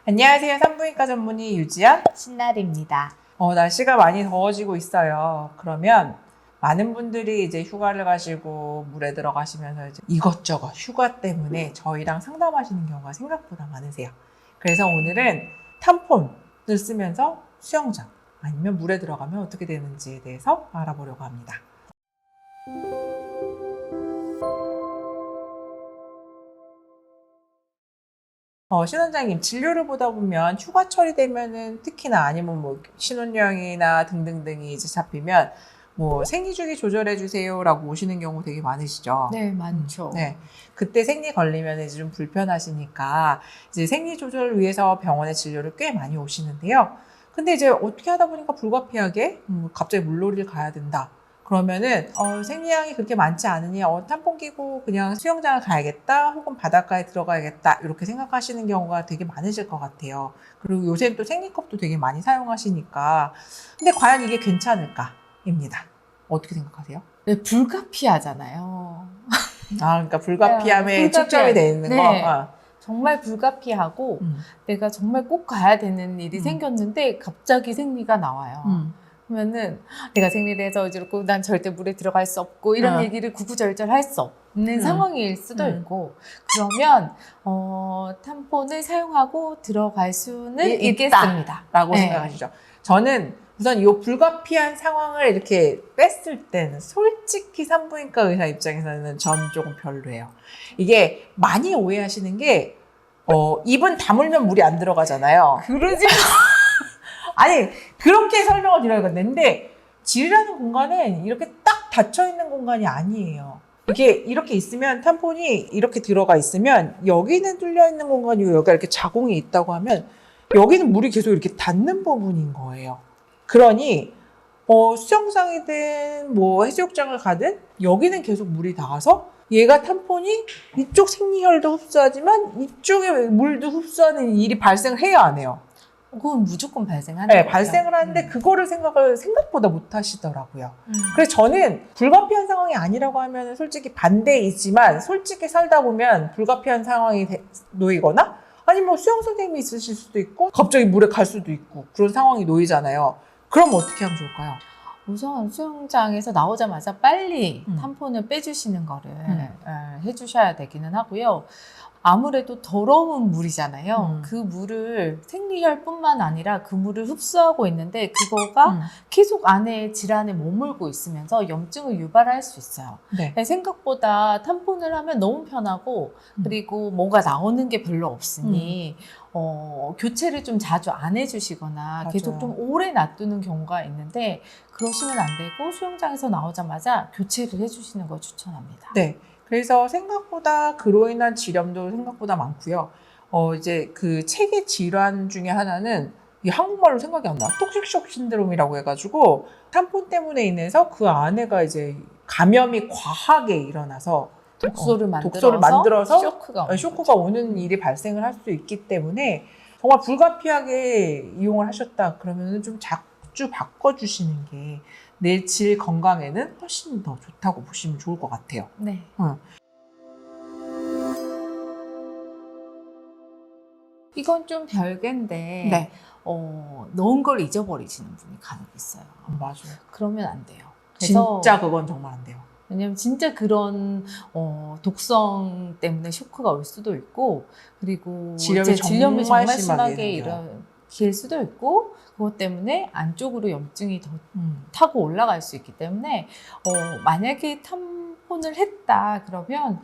안녕하세요. 산부인과 전문의 유지연, 신날입니다. 날씨가 많이 더워지고 있어요. 그러면 많은 분들이 이제 휴가를 가시고 물에 들어가시면서 이제 이것저것 휴가 때문에 저희랑 상담하시는 경우가 생각보다 많으세요. 그래서 오늘은 탐폰을 쓰면서 수영장 아니면 물에 들어가면 어떻게 되는지에 대해서 알아보려고 합니다. 신원장님, 진료를 보다 보면 휴가철이 되면은 특히나 아니면 뭐 신혼여행이나 등등등이 이제 잡히면 뭐 생리주기 조절해 주세요라고 오시는 경우 되게 많으시죠? 네, 많죠. 네. 그때 생리 걸리면 이제 좀 불편하시니까 이제 생리 조절을 위해서 병원에 진료를 꽤 많이 오시는데요. 근데 이제 어떻게 하다 보니까 불가피하게 갑자기 물놀이를 가야 된다. 그러면은 생리량이 그렇게 많지 않으니 탐폰 끼고 그냥 수영장을 가야겠다 혹은 바닷가에 들어가야겠다 이렇게 생각하시는 경우가 되게 많으실 것 같아요. 그리고 요새는 또 생리컵도 되게 많이 사용하시니까 근데 과연 이게 괜찮을까입니다. 어떻게 생각하세요? 네, 불가피하잖아요. 그러니까 불가피함에 네, 측정이 돼 있는 네. 거. 정말 불가피하고 내가 정말 꼭 가야 되는 일이 생겼는데 갑자기 생리가 나와요. 그러면은 내가 생리를 해서 이렇고 난 절대 물에 들어갈 수 없고 이런 얘기를 구구절절 할 수 없는 상황일 수도 있고 그러면 탐폰을 사용하고 들어갈 수는 있겠습니다. 라고 생각하시죠. 저는 우선 이 불가피한 상황을 이렇게 뺐을 때는 솔직히 산부인과 의사 입장에서는 전 조금 별로예요. 이게 많이 오해하시는 게 입은 다물면 물이 안 들어가잖아요. 그러지 아니 그렇게 설명을 드려야겠는데 질이라는 공간은 이렇게 딱 닫혀있는 공간이 아니에요. 이렇게 있으면 탐폰이 이렇게 들어가 있으면 여기는 뚫려있는 공간이고 여기가 이렇게 자궁이 있다고 하면 여기는 물이 계속 이렇게 닿는 부분인 거예요. 그러니 수영장이든 뭐 해수욕장을 가든 여기는 계속 물이 닿아서 얘가 탐폰이 이쪽 생리혈도 흡수하지만 이쪽에 물도 흡수하는 일이 발생을 해야 안 해요. 그건 무조건 발생하는 네, 거죠. 발생을 하는데 그거를 생각보다 못 하시더라고요. 그래서 저는 불가피한 상황이 아니라고 하면 솔직히 반대이지만 솔직히 살다 보면 불가피한 상황이 놓이거나 아니면 뭐 수영 선생님이 있으실 수도 있고 갑자기 물에 갈 수도 있고 그런 상황이 놓이잖아요. 그럼 어떻게 하면 좋을까요? 우선 수영장에서 나오자마자 빨리 탐폰을 빼주시는 거를 해주셔야 되기는 하고요. 아무래도 더러운 물이잖아요. 그 물을 생리혈뿐만 아니라 그 물을 흡수하고 있는데 그거가 계속 안에 질환에 머물고 있으면서 염증을 유발할 수 있어요. 네. 생각보다 탐폰을 하면 너무 편하고 그리고 뭐가 나오는 게 별로 없으니 교체를 좀 자주 안 해주시거나 맞아요. 계속 좀 오래 놔두는 경우가 있는데 그러시면 안 되고 수영장에서 나오자마자 교체를 해주시는 걸 추천합니다. 네. 그래서 생각보다 그로 인한 질염도 생각보다 많고요. 이제 그 체계 질환 중에 하나는 이 한국말로 생각이 안 나. 톡식쇼크 신드롬이라고 해가지고 탐폰 때문에 인해서 그 안에가 이제 감염이 과하게 일어나서 독소를 만들어서 쇼크가 오는 일이 발생을 할 수 있기 때문에 정말 불가피하게 이용을 하셨다 그러면 좀 자주 바꿔주시는 게 내 질 건강에는 훨씬 더 좋다고 보시면 좋을 것 같아요. 네. 이건 좀 별개인데 네. 넣은 걸 잊어버리시는 분이 간혹 있어요. 맞아요. 그러면 안 돼요. 그래서 진짜 그건 정말 안 돼요. 왜냐면 진짜 그런 독성 때문에 쇼크가 올 수도 있고 그리고 질염이 정말 심하게 심하게 일으킬 수도 있고 그것 때문에 안쪽으로 염증이 더 타고 올라갈 수 있기 때문에 만약에 탐폰을 했다 그러면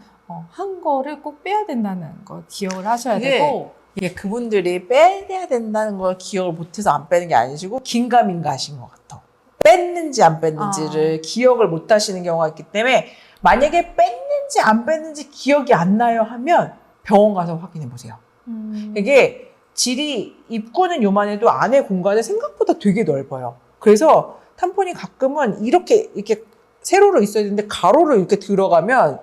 한 거를 꼭 빼야 된다는 걸 기억을 하셔야 되고 이게 그분들이 빼야 된다는 걸 기억을 못해서 안 빼는 게 아니시고 긴가민가 하신 것 같아. 뺐는지 안 뺐는지를 기억을 못 하시는 경우가 있기 때문에 만약에 뺐는지 안 뺐는지 기억이 안 나요 하면 병원 가서 확인해 보세요. 이게 질이 입구는 요만해도 안에 공간이 생각보다 되게 넓어요. 그래서 탐폰이 가끔은 이렇게 세로로 있어야 되는데 가로로 이렇게 들어가면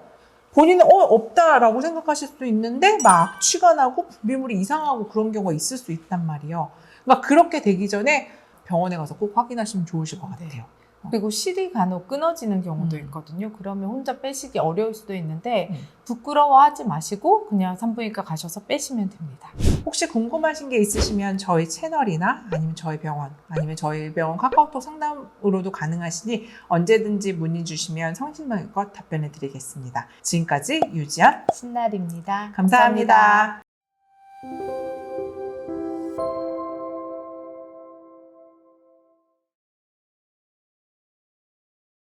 본인은 없다라고 생각하실 수도 있는데 막 취가 나고 분비물이 이상하고 그런 경우가 있을 수 있단 말이에요. 그러니까 그렇게 되기 전에 병원에 가서 꼭 확인하시면 좋으실 것 같아요. 그리고 실이 간혹 끊어지는 경우도 있거든요. 그러면 혼자 빼시기 어려울 수도 있는데 부끄러워하지 마시고 그냥 산부인과 가셔서 빼시면 됩니다. 혹시 궁금하신 게 있으시면 저희 채널이나 아니면 저희 병원 아니면 저희 병원 카카오톡 상담으로도 가능하시니 언제든지 문의 주시면 성심성의껏 답변해 드리겠습니다. 지금까지 유지연 신날입니다. 감사합니다.